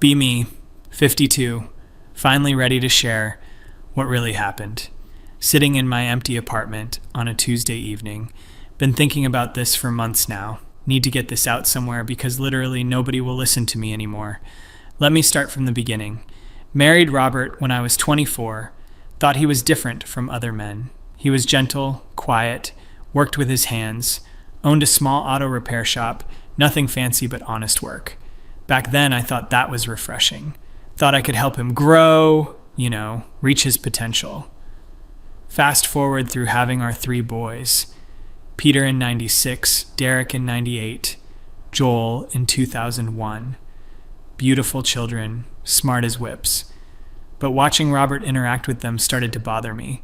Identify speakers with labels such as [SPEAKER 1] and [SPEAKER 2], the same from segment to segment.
[SPEAKER 1] Be me, 52, finally ready to share what really happened. Sitting in my empty apartment on a Tuesday evening. Been thinking about this for months now. Need to get this out somewhere because literally nobody will listen to me anymore. Let me start from the beginning. Married Robert when I was 24. Thought he was different from other men. He was gentle, quiet, worked with his hands, owned a small auto repair shop, nothing fancy but honest work. Back then I thought that was refreshing. Thought I could help him grow, reach his potential. Fast forward through having our 3 boys. Peter in 96, Derek in 98, Joel in 2001. Beautiful children, smart as whips. But watching Robert interact with them started to bother me.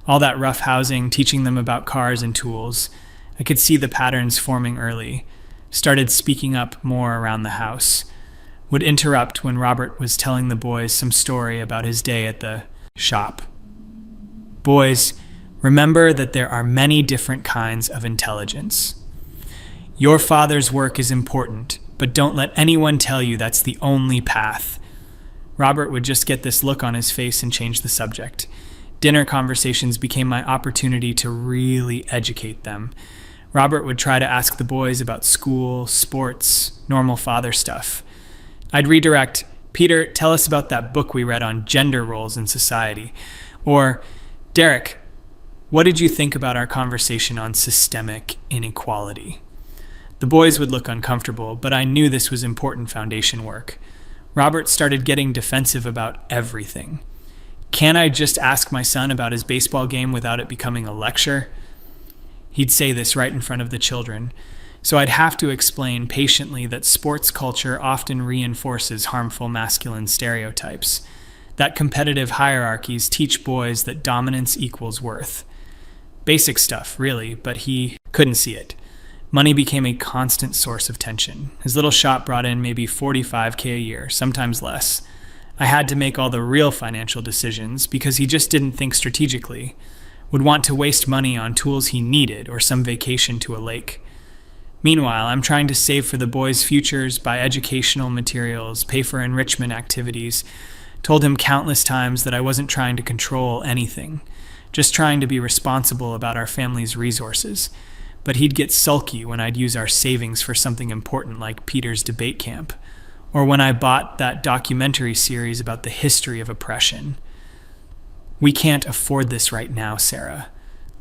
[SPEAKER 1] All that rough housing, teaching them about cars and tools. I could see the patterns forming early. Started speaking up more around the house. Would interrupt when Robert was telling the boys some story about his day at the shop. Boys, remember that there are many different kinds of intelligence. Your father's work is important, but don't let anyone tell you that's the only path. Robert would just get this look on his face and change the subject. Dinner conversations became my opportunity to really educate them. Robert would try to ask the boys about school, sports, normal father stuff. I'd redirect, Peter, tell us about that book we read on gender roles in society. Or, Derek, what did you think about our conversation on systemic inequality? The boys would look uncomfortable, but I knew this was important foundation work. Robert started getting defensive about everything. Can't I just ask my son about his baseball game without it becoming a lecture? He'd say this right in front of the children, so I'd have to explain patiently that sports culture often reinforces harmful masculine stereotypes, that competitive hierarchies teach boys that dominance equals worth. Basic stuff, really, but he couldn't see it. Money became a constant source of tension. His little shop brought in maybe $45K a year, sometimes less. I had to make all the real financial decisions because he just didn't think strategically. Would want to waste money on tools he needed or some vacation to a lake. Meanwhile, I'm trying to save for the boys' futures, buy educational materials, pay for enrichment activities. Told him countless times that I wasn't trying to control anything, just trying to be responsible about our family's resources. But he'd get sulky when I'd use our savings for something important like Peter's debate camp, or when I bought that documentary series about the history of oppression. We can't afford this right now, Sarah.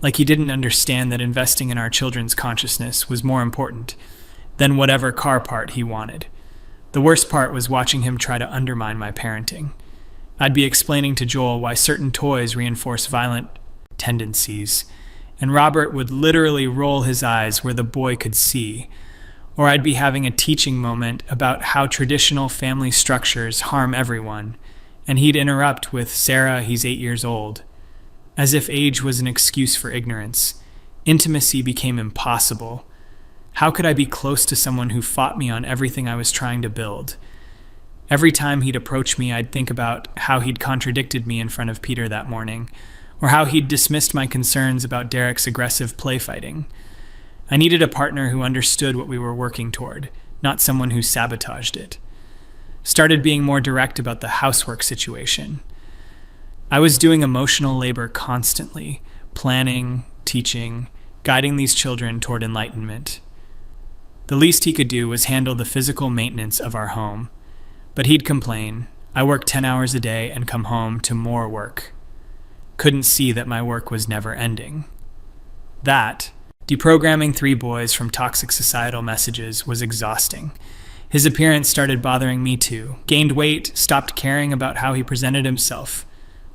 [SPEAKER 1] Like he didn't understand that investing in our children's consciousness was more important than whatever car part he wanted. The worst part was watching him try to undermine my parenting. I'd be explaining to Joel why certain toys reinforce violent tendencies, and Robert would literally roll his eyes where the boy could see. Or I'd be having a teaching moment about how traditional family structures harm everyone, and he'd interrupt with, Sarah, he's 8 years old. As if age was an excuse for ignorance. Intimacy became impossible. How could I be close to someone who fought me on everything I was trying to build? Every time he'd approach me, I'd think about how he'd contradicted me in front of Peter that morning, or how he'd dismissed my concerns about Derek's aggressive play fighting. I needed a partner who understood what we were working toward, not someone who sabotaged it. Started being more direct about the housework situation. I was doing emotional labor constantly, planning, teaching, guiding these children toward enlightenment. The least he could do was handle the physical maintenance of our home. But he'd complain, I work 10 hours a day and come home to more work. Couldn't see that my work was never ending. That, deprogramming 3 boys from toxic societal messages, was exhausting. His appearance started bothering me too. Gained weight, stopped caring about how he presented himself.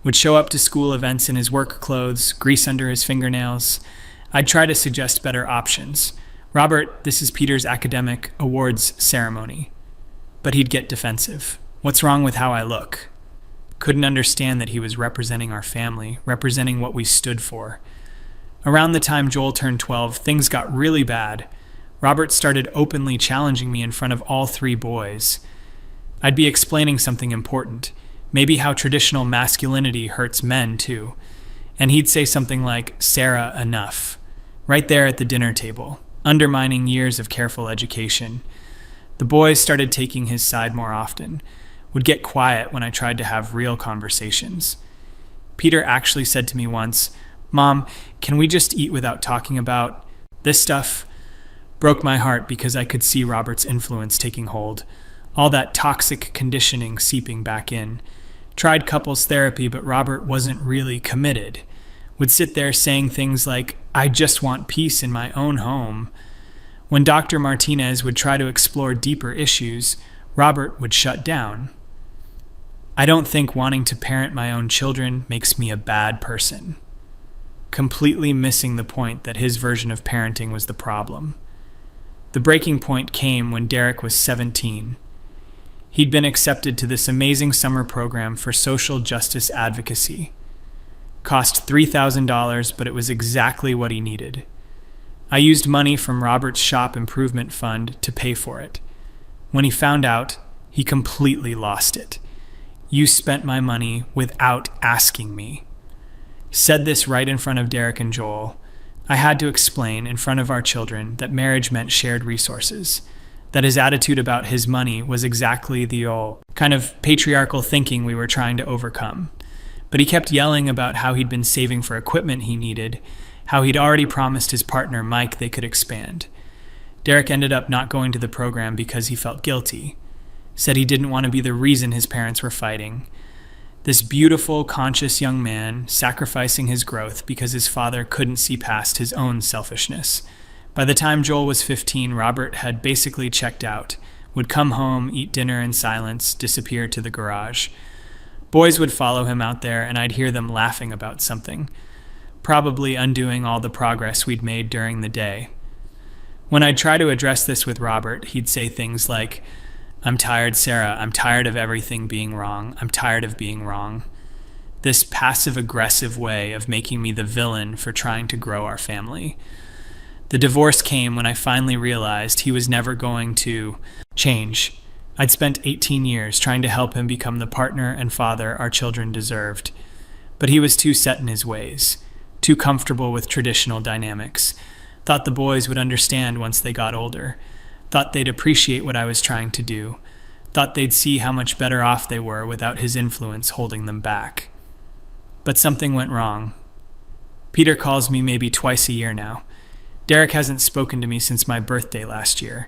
[SPEAKER 1] Would show up to school events in his work clothes, grease under his fingernails. I'd try to suggest better options. Robert, this is Peter's academic awards ceremony. But he'd get defensive. What's wrong with how I look? Couldn't understand that he was representing our family, representing what we stood for. Around the time Joel turned 12, things got really bad. Robert started openly challenging me in front of all 3 boys. I'd be explaining something important, maybe how traditional masculinity hurts men too. And he'd say something like, Sarah, enough, right there at the dinner table, undermining years of careful education. The boys started taking his side more often, would get quiet when I tried to have real conversations. Peter actually said to me once, "Mom, can we just eat without talking about this stuff?" Broke my heart because I could see Robert's influence taking hold, all that toxic conditioning seeping back in. Tried couples therapy, but Robert wasn't really committed. Would sit there saying things like, "I just want peace in my own home." When Dr. Martinez would try to explore deeper issues, Robert would shut down. I don't think wanting to parent my own children makes me a bad person. Completely missing the point that his version of parenting was the problem. The breaking point came when Derek was 17. He'd been accepted to this amazing summer program for social justice advocacy. Cost $3,000, but it was exactly what he needed. I used money from Robert's shop improvement fund to pay for it. When he found out, he completely lost it. "You spent my money without asking me." Said this right in front of Derek and Joel. I had to explain in front of our children that marriage meant shared resources, that his attitude about his money was exactly the old kind of patriarchal thinking we were trying to overcome. But he kept yelling about how he'd been saving for equipment he needed, how he'd already promised his partner Mike they could expand. Derek ended up not going to the program because he felt guilty. Said he didn't want to be the reason his parents were fighting. This beautiful, conscious young man sacrificing his growth because his father couldn't see past his own selfishness. By the time Joel was 15, Robert had basically checked out, would come home, eat dinner in silence, disappear to the garage. Boys would follow him out there, and I'd hear them laughing about something, probably undoing all the progress we'd made during the day. When I'd try to address this with Robert, he'd say things like, "I'm tired, Sarah. I'm tired of everything being wrong. I'm tired of being wrong." This passive-aggressive way of making me the villain for trying to grow our family. The divorce came when I finally realized he was never going to change. I'd spent 18 years trying to help him become the partner and father our children deserved. But he was too set in his ways, too comfortable with traditional dynamics. Thought the boys would understand once they got older. Thought they'd appreciate what I was trying to do. Thought they'd see how much better off they were without his influence holding them back. But something went wrong. Peter calls me maybe twice a year now. Derek hasn't spoken to me since my birthday last year.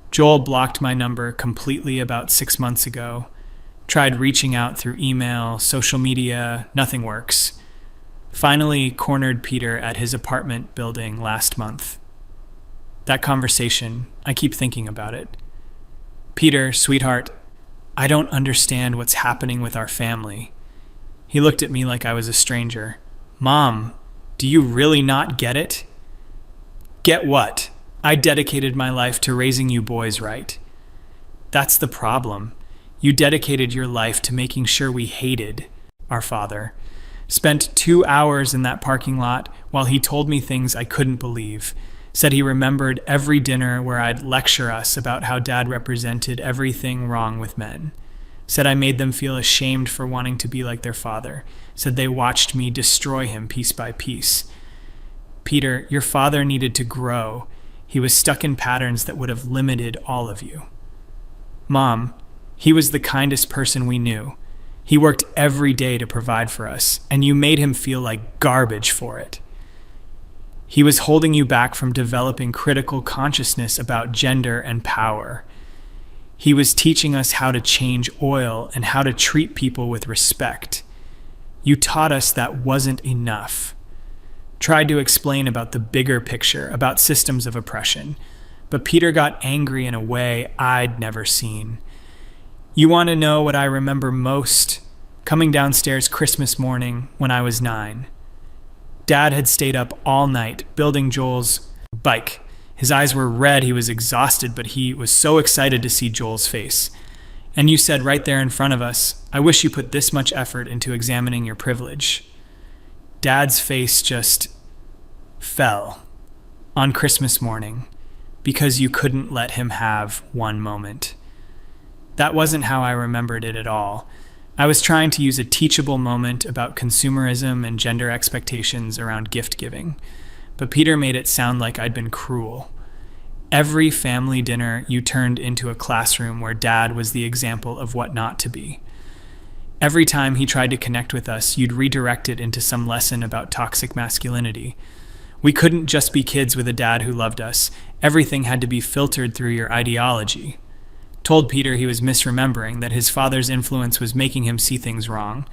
[SPEAKER 1] Joel blocked my number completely about 6 months ago. Tried reaching out through email, social media, nothing works. Finally cornered Peter at his apartment building last month. That conversation, I keep thinking about it. "Peter, sweetheart, I don't understand what's happening with our family." He looked at me like I was a stranger. "Mom, do you really not get it?" "Get what? I dedicated my life to raising you boys right." "That's the problem. You dedicated your life to making sure we hated our father. Spent 2 hours in that parking lot while he told me things I couldn't believe. Said he remembered every dinner where I'd lecture us about how Dad represented everything wrong with men. Said I made them feel ashamed for wanting to be like their father. Said they watched me destroy him piece by piece. Peter, your father needed to grow. He was stuck in patterns that would have limited all of you. Mom, he was the kindest person we knew. He worked every day to provide for us, and you made him feel like garbage for it. He was holding you back from developing critical consciousness about gender and power. He was teaching us how to change oil and how to treat people with respect. You taught us that wasn't enough. Tried to explain about the bigger picture, about systems of oppression, but Peter got angry in a way I'd never seen. You want to know what I remember most? Coming downstairs Christmas morning when I was 9. Dad had stayed up all night building Joel's bike. His eyes were red, he was exhausted, but he was so excited to see Joel's face. And you said right there in front of us, "I wish you put this much effort into examining your privilege." Dad's face just fell on Christmas morning because you couldn't let him have one moment. That wasn't how I remembered it at all. I was trying to use a teachable moment about consumerism and gender expectations around gift giving, but Peter made it sound like I'd been cruel. Every family dinner you turned into a classroom where Dad was the example of what not to be. Every time he tried to connect with us, you'd redirect it into some lesson about toxic masculinity. We couldn't just be kids with a dad who loved us. Everything had to be filtered through your ideology. Told Peter he was misremembering, that his father's influence was making him see things wrong.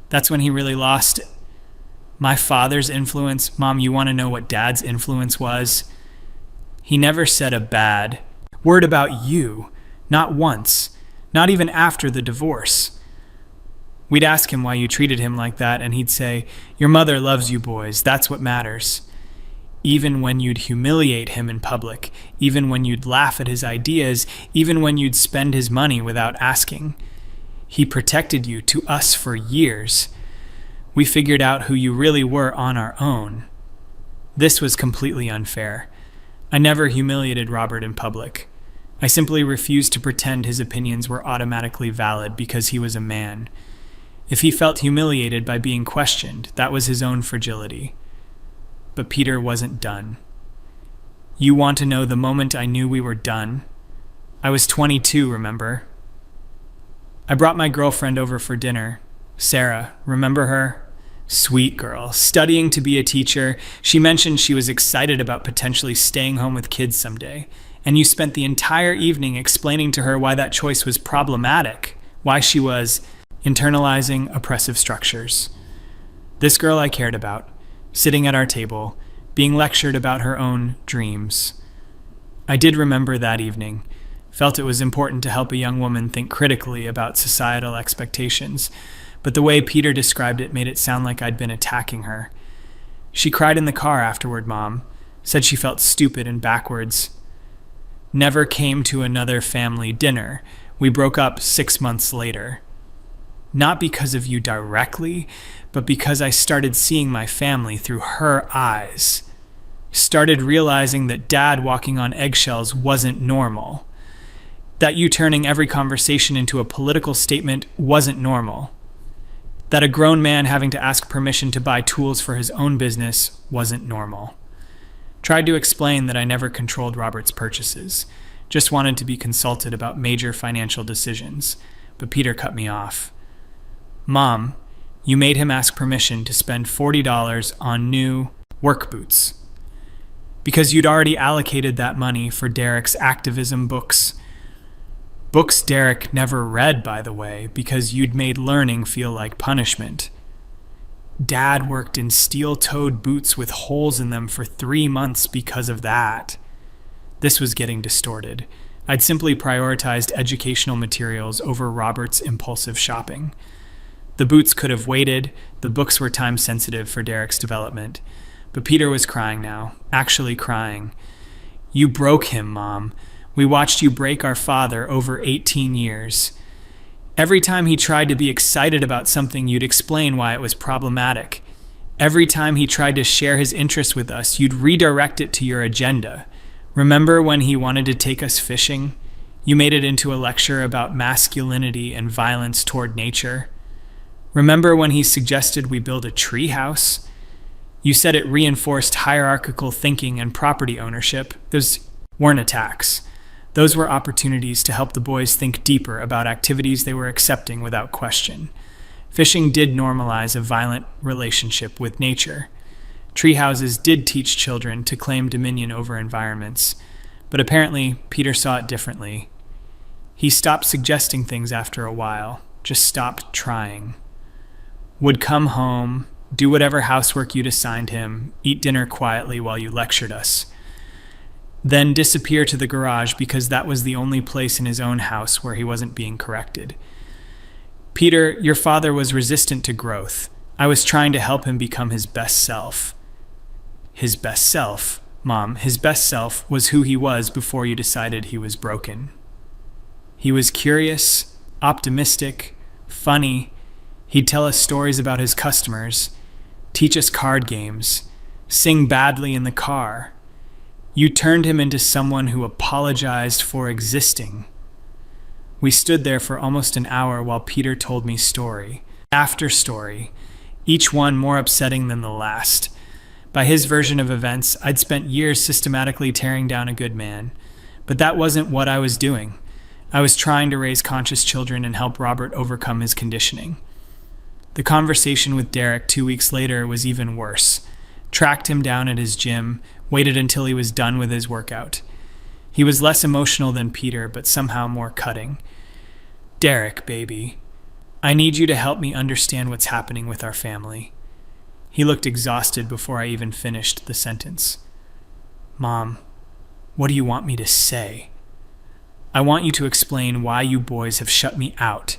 [SPEAKER 1] That's when he really lost it. My father's influence? Mom, you want to know what Dad's influence was? He never said a bad word about you. Not once. Not even after the divorce. We'd ask him why you treated him like that, and he'd say, "Your mother loves you boys. That's what matters." Even when you'd humiliate him in public, even when you'd laugh at his ideas, even when you'd spend his money without asking. He protected you to us for years. We figured out who you really were on our own. This was completely unfair. I never humiliated Robert in public. I simply refused to pretend his opinions were automatically valid because he was a man. If he felt humiliated by being questioned, that was his own fragility. But Peter wasn't done. You want to know the moment I knew we were done? I was 22, remember? I brought my girlfriend over for dinner. Sarah, remember her? Sweet girl, studying to be a teacher. She mentioned she was excited about potentially staying home with kids someday. And you spent the entire evening explaining to her why that choice was problematic, why she was internalizing oppressive structures. This girl I cared about, sitting at our table, being lectured about her own dreams. I did remember that evening, felt it was important to help a young woman think critically about societal expectations, but the way Peter described it made it sound like I'd been attacking her. She cried in the car afterward, Mom, said she felt stupid and backwards. Never came to another family dinner. We broke up 6 months later. Not because of you directly, but because I started seeing my family through her eyes. Started realizing that Dad walking on eggshells wasn't normal. That you turning every conversation into a political statement wasn't normal. That a grown man having to ask permission to buy tools for his own business wasn't normal. Tried to explain that I never controlled Robert's purchases, just wanted to be consulted about major financial decisions, but Peter cut me off. Mom, you made him ask permission to spend $40 on new work boots. Because you'd already allocated that money for Derek's activism books. Books Derek never read, by the way, because you'd made learning feel like punishment. Dad worked in steel-toed boots with holes in them for 3 months because of that. This was getting distorted. I'd simply prioritized educational materials over Robert's impulsive shopping. The boots could have waited, the books were time-sensitive for Derek's development. But Peter was crying now, actually crying. You broke him, Mom. We watched you break our father over 18 years. Every time he tried to be excited about something, you'd explain why it was problematic. Every time he tried to share his interest with us, you'd redirect it to your agenda. Remember when he wanted to take us fishing? You made it into a lecture about masculinity and violence toward nature. Remember when he suggested we build a tree house? You said it reinforced hierarchical thinking and property ownership. Those weren't attacks. Those were opportunities to help the boys think deeper about activities they were accepting without question. Fishing did normalize a violent relationship with nature. Treehouses did teach children to claim dominion over environments. But apparently, Peter saw it differently. He stopped suggesting things after a while, just stopped trying. Would come home, do whatever housework you'd assigned him, eat dinner quietly while you lectured us. Then disappear to the garage because that was the only place in his own house where he wasn't being corrected. Peter, your father was resistant to growth. I was trying to help him become his best self. His best self, Mom, his best self was who he was before you decided he was broken. He was curious, optimistic, funny. He'd tell us stories about his customers, teach us card games, sing badly in the car. You turned him into someone who apologized for existing. We stood there for almost an hour while Peter told me story after story, each one more upsetting than the last. By his version of events, I'd spent years systematically tearing down a good man. But that wasn't what I was doing. I was trying to raise conscious children and help Robert overcome his conditioning. The conversation with Derek 2 weeks later was even worse. Tracked him down at his gym, waited until he was done with his workout. He was less emotional than Peter, but somehow more cutting. "Derek, baby, I need you to help me understand what's happening with our family." He looked exhausted before I even finished the sentence. "Mom, what do you want me to say?" "I want you to explain why you boys have shut me out.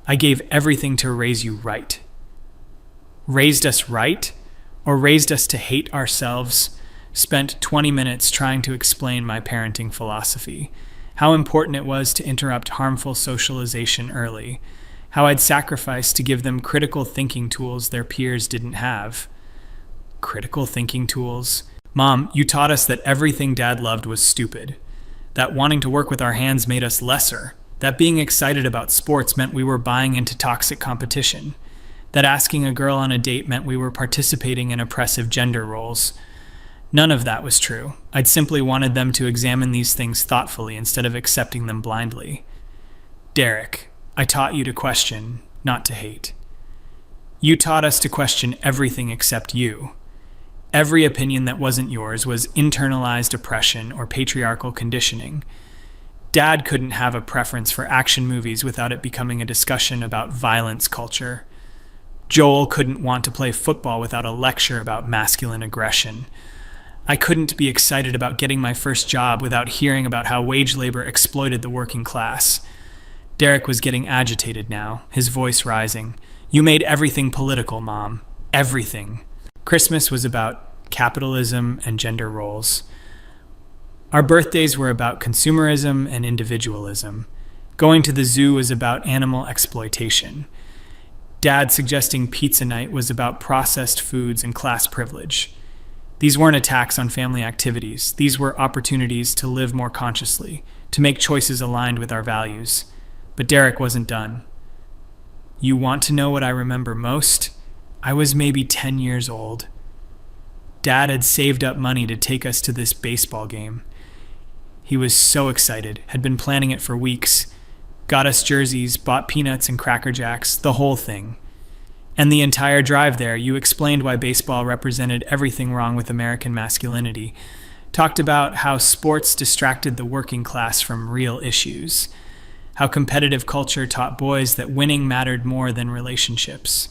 [SPEAKER 1] I gave everything to raise you right." Raised us right? Or raised us to hate ourselves? Spent 20 minutes trying to explain my parenting philosophy. How important it was to interrupt harmful socialization early. How I'd sacrificed to give them critical thinking tools their peers didn't have. Critical thinking tools? "Mom, you taught us that everything Dad loved was stupid. That wanting to work with our hands made us lesser. That being excited about sports meant we were buying into toxic competition. That asking a girl on a date meant we were participating in oppressive gender roles." None of that was true. I'd simply wanted them to examine these things thoughtfully instead of accepting them blindly. "Derek, I taught you to question, not to hate. You taught us to question everything except you. Every opinion that wasn't yours was internalized oppression or patriarchal conditioning. Dad couldn't have a preference for action movies without it becoming a discussion about violence culture. Joel couldn't want to play football without a lecture about masculine aggression. I couldn't be excited about getting my first job without hearing about how wage labor exploited the working class." Derek was getting agitated now, his voice rising. "You made everything political, Mom. Everything." Christmas was about capitalism and gender roles. Our birthdays were about consumerism and individualism. Going to the zoo was about animal exploitation. Dad suggesting pizza night was about processed foods and class privilege. These weren't attacks on family activities. These were opportunities to live more consciously, to make choices aligned with our values. But Derek wasn't done. "You want to know what I remember most? I was maybe 10 years old. Dad had saved up money to take us to this baseball game. He was so excited, had been planning it for weeks, got us jerseys, bought peanuts and Cracker Jacks, the whole thing. And the entire drive there, you explained why baseball represented everything wrong with American masculinity. Talked about how sports distracted the working class from real issues. How competitive culture taught boys that winning mattered more than relationships.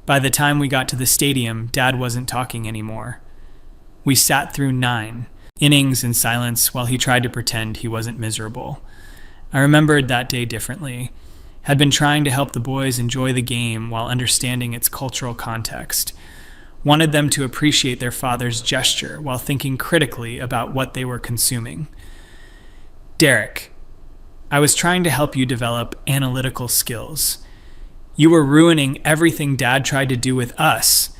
[SPEAKER 1] By the time we got to the stadium, Dad wasn't talking anymore. We sat through 9 innings in silence while he tried to pretend he wasn't miserable. I remembered that day differently. Had been trying to help the boys enjoy the game while understanding its cultural context. Wanted them to appreciate their father's gesture while thinking critically about what they were consuming. "Derek, I was trying to help you develop analytical skills. You were ruining everything Dad tried to do with us.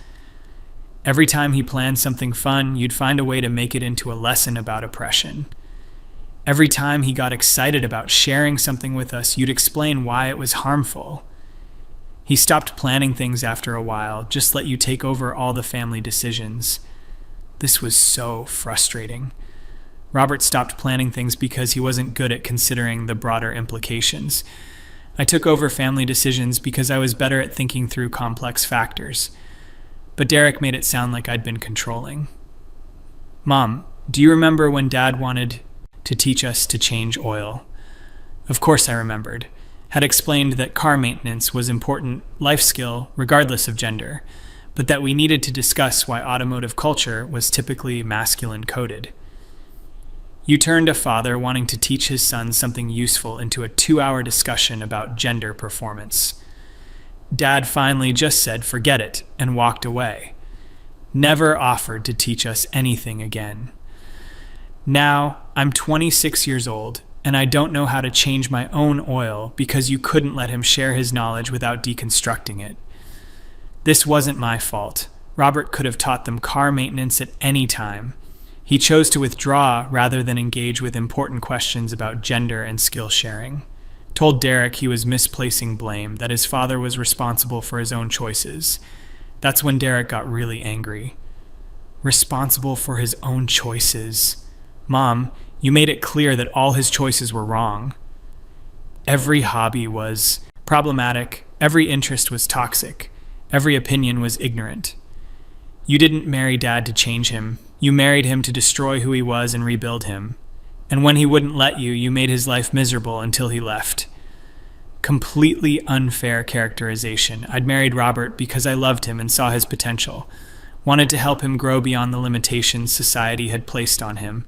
[SPEAKER 1] Every time he planned something fun, you'd find a way to make it into a lesson about oppression. Every time he got excited about sharing something with us, you'd explain why it was harmful. He stopped planning things after a while, just let you take over all the family decisions. This was so frustrating. Robert stopped planning things because he wasn't good at considering the broader implications. I took over family decisions because I was better at thinking through complex factors. But Derek made it sound like I'd been controlling. Mom, do you remember when Dad wanted to teach us to change oil? Of course I remembered. Had explained that car maintenance was important life skill regardless of gender, but that we needed to discuss why automotive culture was typically masculine coded. You turned a father wanting to teach his son something useful into a 2-hour discussion about gender performance. Dad finally just said forget it and walked away. Never offered to teach us anything again. Now, I'm 26 years old, and I don't know how to change my own oil because you couldn't let him share his knowledge without deconstructing it. This wasn't my fault. Robert could have taught them car maintenance at any time. He chose to withdraw rather than engage with important questions about gender and skill sharing. Told Derek he was misplacing blame, that his father was responsible for his own choices. That's when Derek got really angry. responsible for his own choices. Mom, you made it clear that all his choices were wrong. Every hobby was problematic, every interest was toxic, every opinion was ignorant. You didn't marry Dad to change him. You married him to destroy who he was and rebuild him. And when he wouldn't let you, you made his life miserable until he left. Completely unfair characterization. I'd married Robert because I loved him and saw his potential. Wanted to help him grow beyond the limitations society had placed on him.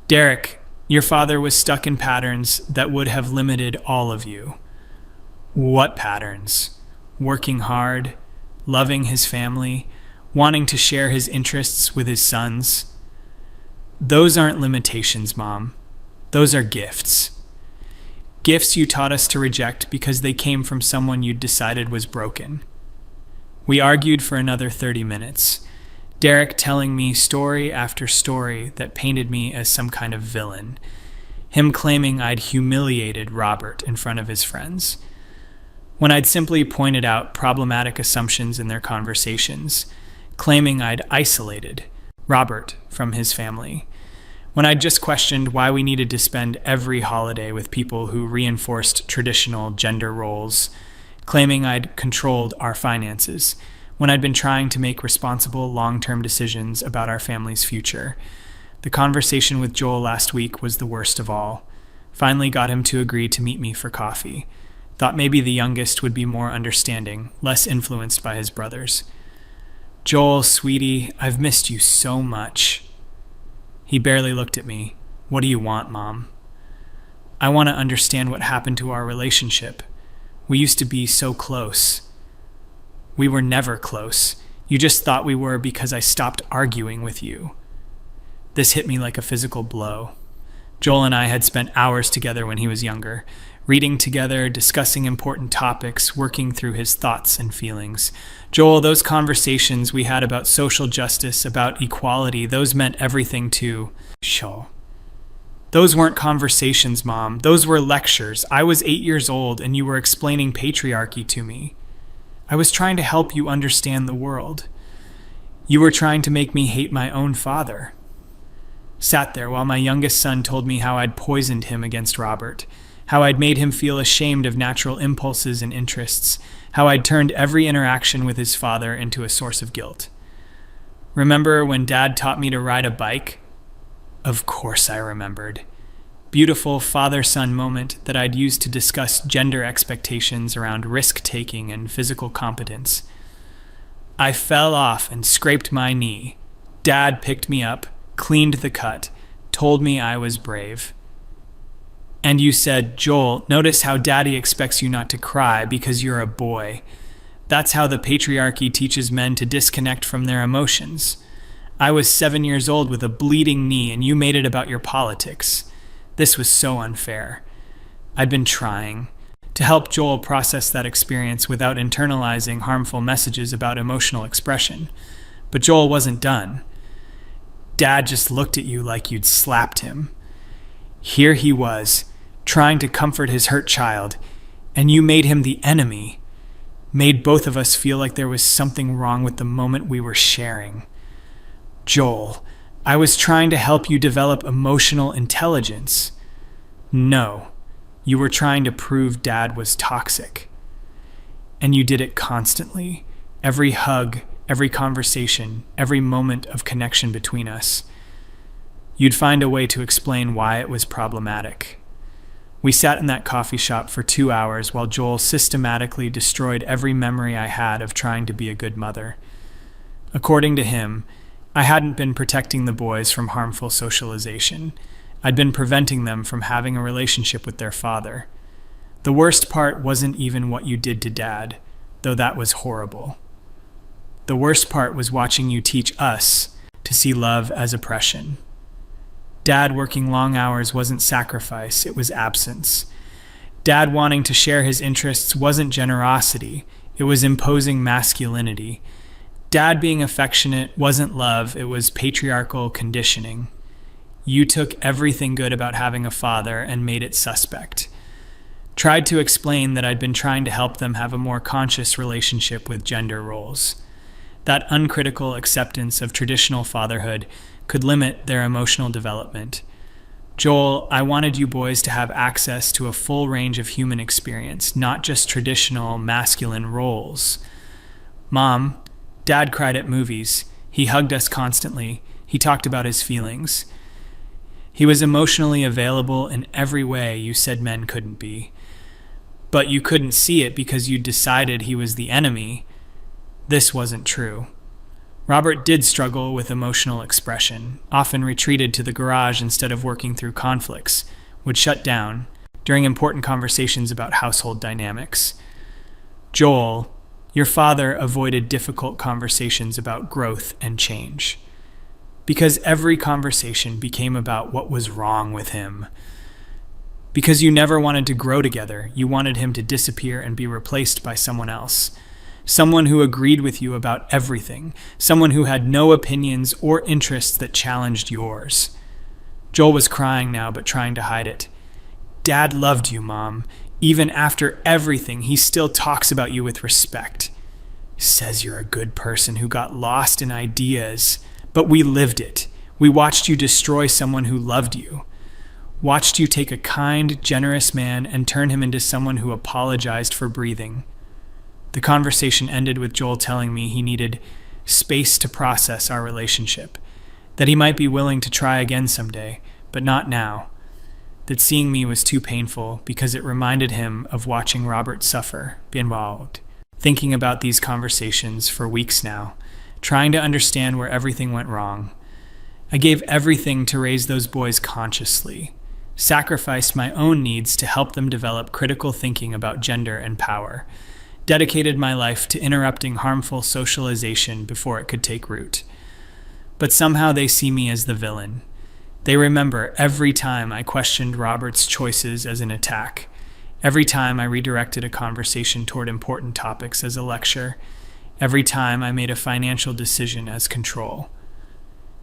[SPEAKER 1] Derek, your father was stuck in patterns that would have limited all of you. What patterns? Working hard, loving his family, wanting to share his interests with his sons. Those aren't limitations, Mom. Those are gifts. Gifts you taught us to reject because they came from someone you'd decided was broken. We argued for another 30 minutes, Derek telling me story after story that painted me as some kind of villain, him claiming I'd humiliated Robert in front of his friends, when I'd simply pointed out problematic assumptions in their conversations, claiming I'd isolated Robert from his family, when I'd just questioned why we needed to spend every holiday with people who reinforced traditional gender roles, claiming I'd controlled our finances, when I'd been trying to make responsible long-term decisions about our family's future. The conversation with Joel last week was the worst of all. Finally got him to agree to meet me for coffee. Thought maybe the youngest would be more understanding, less influenced by his brothers. Joel, sweetie, I've missed you so much. He barely looked at me. What do you want, Mom? I want to understand what happened to our relationship. We used to be so close. We were never close. You just thought we were because I stopped arguing with you. This hit me like a physical blow. Joel and I had spent hours together when he was younger, reading together, discussing important topics, working through his thoughts and feelings. Joel, those conversations we had about social justice, about equality, those meant everything to Shaw. Those weren't conversations, Mom. Those were lectures. I was 8 years old and you were explaining patriarchy to me. I was trying to help you understand the world. You were trying to make me hate my own father. Sat there while my youngest son told me how I'd poisoned him against Robert, how I'd made him feel ashamed of natural impulses and interests, how I'd turned every interaction with his father into a source of guilt. Remember when Dad taught me to ride a bike? Of course I remembered. Beautiful father-son moment that I'd used to discuss gender expectations around risk-taking and physical competence. I fell off and scraped my knee. Dad picked me up, cleaned the cut, told me I was brave. And you said, Joel, notice how Daddy expects you not to cry because you're a boy. That's how the patriarchy teaches men to disconnect from their emotions. I was 7 years old with a bleeding knee and you made it about your politics. This was so unfair. I'd been trying to help Joel process that experience without internalizing harmful messages about emotional expression. But Joel wasn't done. Dad just looked at you like you'd slapped him. Here he was, trying to comfort his hurt child, and you made him the enemy, made both of us feel like there was something wrong with the moment we were sharing. Joel, I was trying to help you develop emotional intelligence. No, you were trying to prove Dad was toxic. And you did it constantly. Every hug, every conversation, every moment of connection between us. You'd find a way to explain why it was problematic. We sat in that coffee shop for 2 hours while Joel systematically destroyed every memory I had of trying to be a good mother. According to him, I hadn't been protecting the boys from harmful socialization. I'd been preventing them from having a relationship with their father. The worst part wasn't even what you did to Dad, though that was horrible. The worst part was watching you teach us to see love as oppression. Dad working long hours wasn't sacrifice, it was absence. Dad wanting to share his interests wasn't generosity, it was imposing masculinity. Dad being affectionate wasn't love, it was patriarchal conditioning. You took everything good about having a father and made it suspect. Tried to explain that I'd been trying to help them have a more conscious relationship with gender roles. That uncritical acceptance of traditional fatherhood could limit their emotional development. Joel, I wanted you boys to have access to a full range of human experience, not just traditional masculine roles. Mom, Dad cried at movies. He hugged us constantly. He talked about his feelings. He was emotionally available in every way you said men couldn't be. But you couldn't see it because you decided he was the enemy. This wasn't true. Robert did struggle with emotional expression, often retreated to the garage instead of working through conflicts, would shut down during important conversations about household dynamics. Joel, your father avoided difficult conversations about growth and change, because every conversation became about what was wrong with him. Because you never wanted to grow together, you wanted him to disappear and be replaced by someone else. Someone who agreed with you about everything. Someone who had no opinions or interests that challenged yours. Joel was crying now, but trying to hide it. Dad loved you, Mom. Even after everything, he still talks about you with respect. Says you're a good person who got lost in ideas. But we lived it. We watched you destroy someone who loved you. Watched you take a kind, generous man and turn him into someone who apologized for breathing. The conversation ended with Joel telling me he needed space to process our relationship, that he might be willing to try again someday, but not now, that seeing me was too painful because it reminded him of watching Robert suffer, be involved. Thinking about these conversations for weeks now, trying to understand where everything went wrong. I gave everything to raise those boys consciously, sacrificed my own needs to help them develop critical thinking about gender and power, dedicated my life to interrupting harmful socialization before it could take root. But somehow they see me as the villain. They remember every time I questioned Robert's choices as an attack, every time I redirected a conversation toward important topics as a lecture, every time I made a financial decision as control.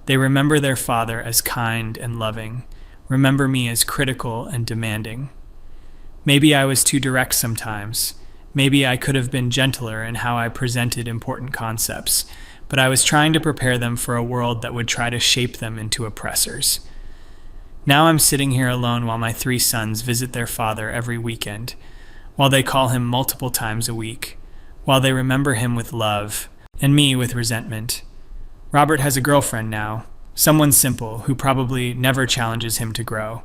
[SPEAKER 1] They remember their father as kind and loving, remember me as critical and demanding. Maybe I was too direct sometimes. Maybe I could have been gentler in how I presented important concepts, but I was trying to prepare them for a world that would try to shape them into oppressors. Now I'm sitting here alone while my 3 sons visit their father every weekend, while they call him multiple times a week, while they remember him with love, and me with resentment. Robert has a girlfriend now, someone simple who probably never challenges him to grow.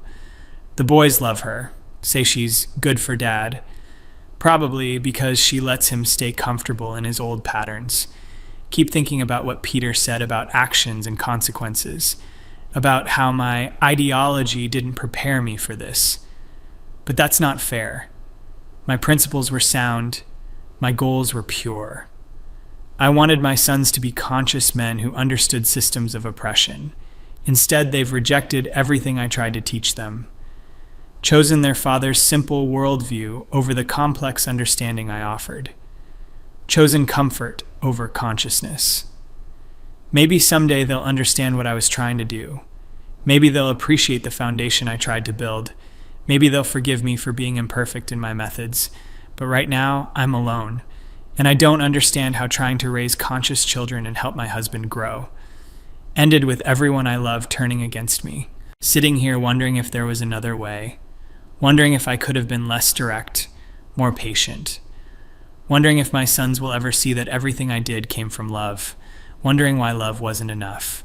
[SPEAKER 1] The boys love her, say she's good for Dad, probably because she lets him stay comfortable in his old patterns. Keep thinking about what Peter said about actions and consequences, about how my ideology didn't prepare me for this. But that's not fair. My principles were sound. My goals were pure. I wanted my sons to be conscious men who understood systems of oppression. Instead, they've rejected everything I tried to teach them, chosen their father's simple worldview over the complex understanding I offered, chosen comfort over consciousness. Maybe someday they'll understand what I was trying to do. Maybe they'll appreciate the foundation I tried to build. Maybe they'll forgive me for being imperfect in my methods. But right now, I'm alone, and I don't understand how trying to raise conscious children and help my husband grow ended with everyone I love turning against me, sitting here wondering if there was another way, wondering if I could have been less direct, more patient, wondering if my sons will ever see that everything I did came from love, wondering why love wasn't enough.